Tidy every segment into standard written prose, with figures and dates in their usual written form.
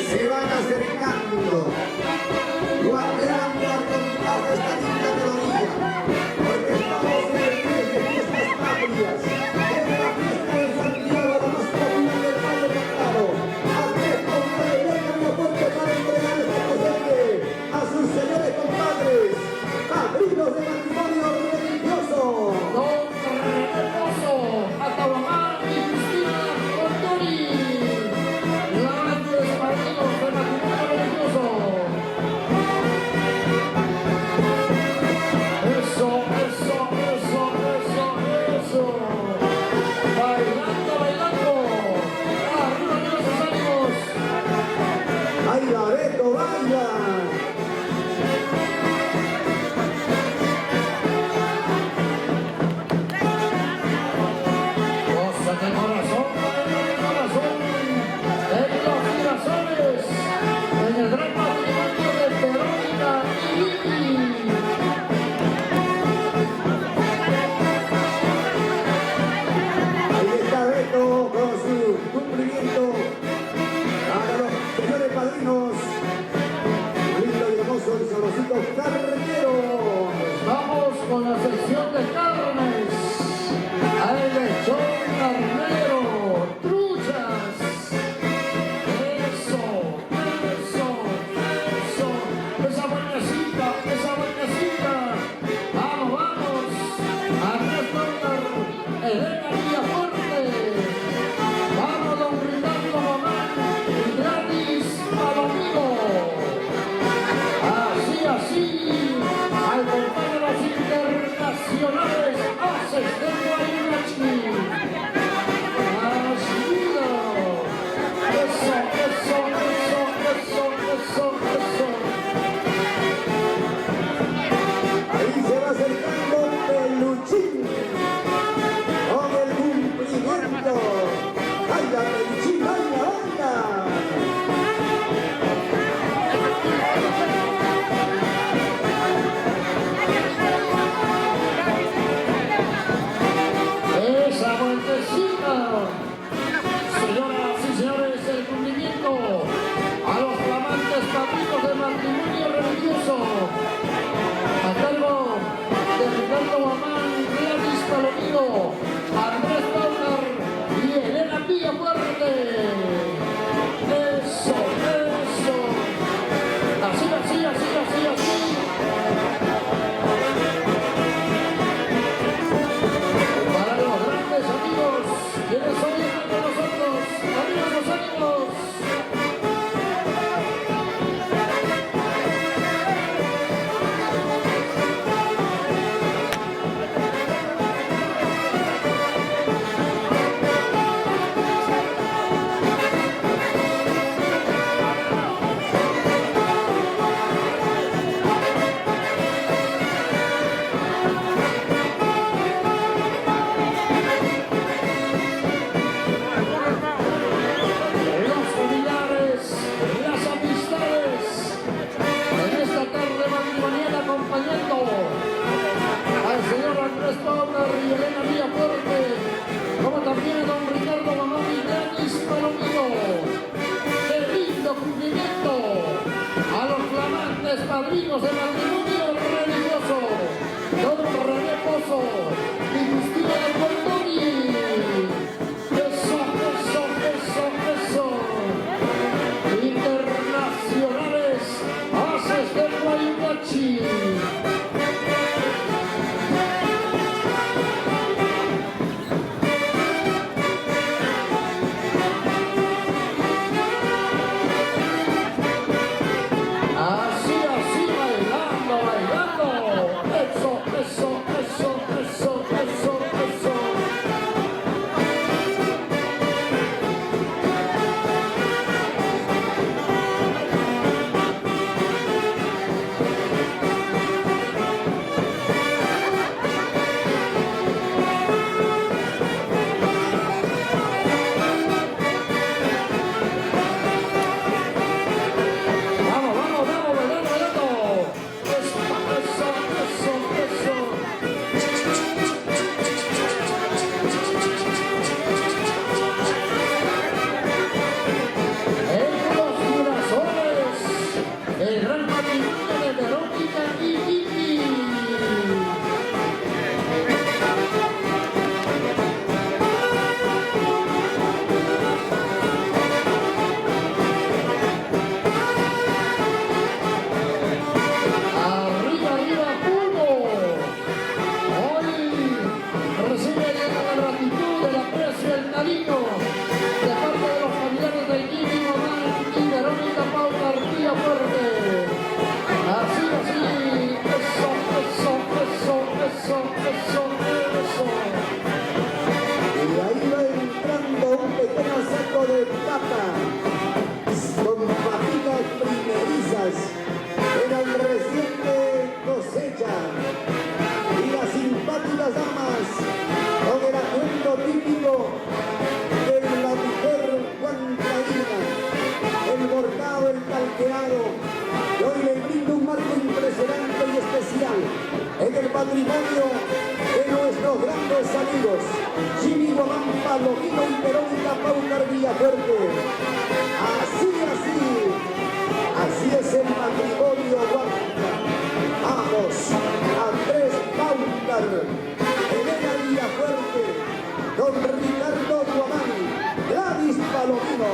se van acercando, guardando a contar esta linda melodía, porque estamos en el mes de fiestas patrias, en la fiesta de Santiago, la más popular del Valle del Cantado. Andrés Compadre Elena Villafuerte para entregar este presente a sus señores compadres, padrinos de matrimonio religioso. Don René Pozo, Atahuamán y Cristina Condori, grandes padrinos de matrimonio religioso. Eso, eso, eso, eso, eso. Bailando, bailando. Arriba de los ánimos. ¡Baila, Beto, baila! Cosa de corazón, en los corazones, en el gran matrimonio de Verónica y Lili. Ahí está Beto con su cumplimiento para los señores padrinos. Lindo y hermoso el sabrosito carretero. Vamos con la sección de carnes. Al lechón carnero, truchas. Eso, eso, eso. Esa buenecita, esa buenecita. Vamos, vamos. Andrés Tortar, Elena Villafuerte. Vamos, don Ricardo Mamán y Gladys Palomino. Así, así, al contar de los internacionales, haces de Guaymachi. Así, eso, eso, eso, eso, eso, eso. Ahí se va acercando Peluchín con el cumplimiento. ¡Baila, Peluchín, baila, baila! Esa vueltecita. Señoras y señores, el cumplimiento a los flamantes padrinos de matrimonio religioso. A cargo de Ricardo Mamán, Gladys Palomino, Andrés Tortar y Elena Villafuerte. Eso, eso. Así, así, así, así, así. Para los grandes amigos, quienes hoy están con nosotros, amigos los ánimos. Los familiares, las amistades, en esta tarde matrimonial acompañando al señor Andrés Tortar y Elena Villafuerte, como también a don Ricardo Mamán y Gladys Palomino. ¡Qué lindo cumplimiento a los flamantes padrinos de matrimonio religioso! Don René Pozo y Cristina Condori. Eso, eso, eso, eso. Internacionales, haces de Guaymachi. Así, así, bailando, vaqueado, y hoy le brinda un marco impresionante y especial en el patrimonio de nuestros grandes amigos Jimmy Guamán, Palomino y Verónica Paucar Villafuerte. Así es el matrimonio Huanca. Vamos, Andrés Paucar, Elena Villafuerte, don Ricardo Guamán, Gladys Palomino.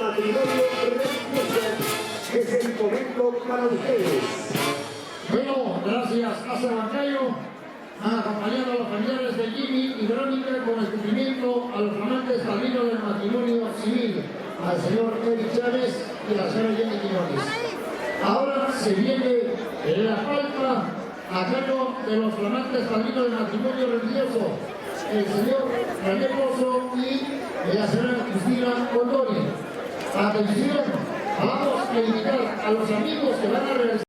matrimonio religioso que es el momento para ustedes. Bueno, gracias a Sabancayo. Han acompañado a los familiares de Jimmy y Verónica con el cumplimiento a los flamantes padrinos del matrimonio civil, al señor Eric Chávez y a la señora Jenny Quiñones. Ahora se viene la palma a cargo de los flamantes padrinos del matrimonio religioso, el señor Daniel Pozo y la señora Cristina Condori. Atención, vamos a invitar a los amigos que van a realizar